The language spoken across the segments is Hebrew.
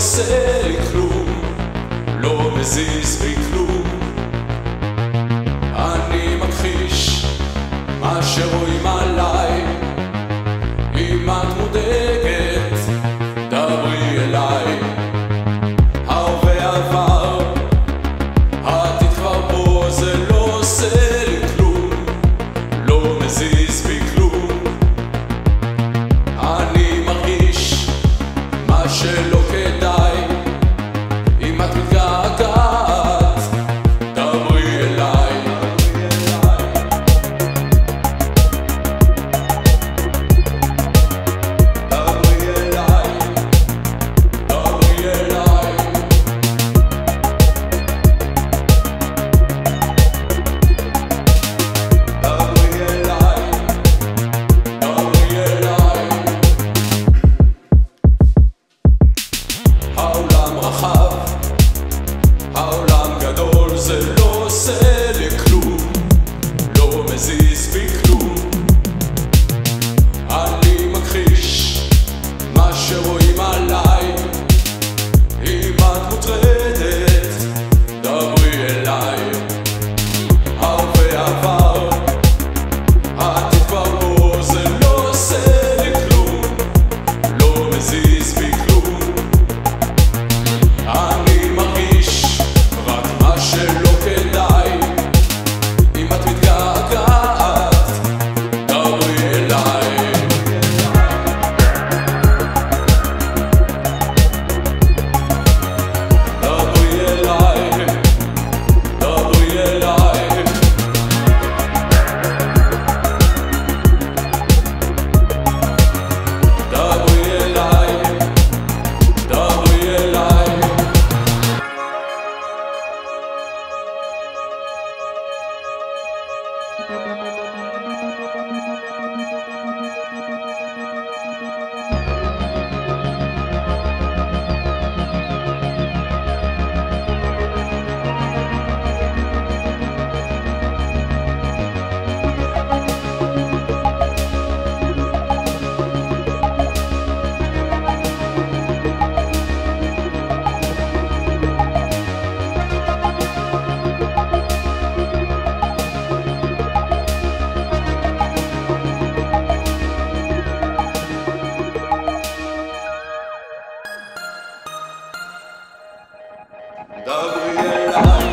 עושה לי כלום, לא מזיז בי כלום. אני מכחיש מה שרואים עליי. אם את מודאגת, דברי אליי. ההווה עבר, העתיד כבר פה, זה לא עושה לי כלום, לא מזיז בי כלום. אני מרגיש מה שלא כדאי. אם את מתגעגעת, דברי אליי. דברי אליי, דברי אליי. דברי אליי, דברי אליי. העולם רחב, העולם גדול, זה לא עושה לי כלום, לא מזיז בי כלום. אני מכחיש מה שרואים עליי. אם את מוטרדת, דברי אליי. ההווה עבר, העתיד כבר פה, זה לא עושה לי כלום, לא מזיז בי כלום. אני מרגיש רק מה שלא כדאי. אם את מתגעגעת, דברי אליי. דברי אליי, דברי אליי. דברי אליי, דברי אליי. דברי אליי. דברי אליי, דברי אליי. דברי אליי,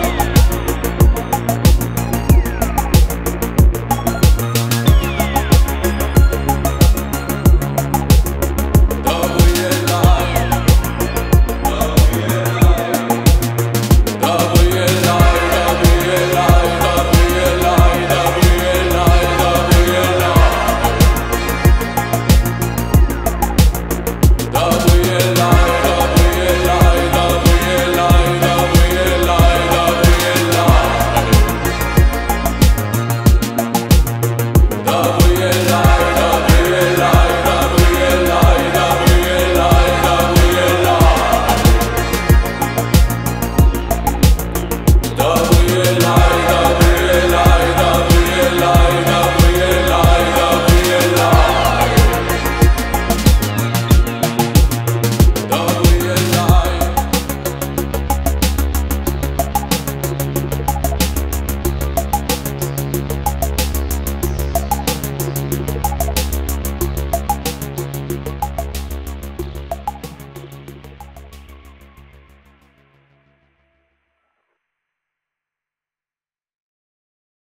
דברי אליי, דברי אליי, דברי אליי, דברי אליי. דברי אליי, דברי אליי, דברי אליי, דברי אליי, דברי אליי. דברי אליי, דברי אליי, דברי אליי, דברי אליי, דברי אליי. דברי אליי, דברי אליי, דברי אליי, דברי אליי, דברי אליי. דברי אליי.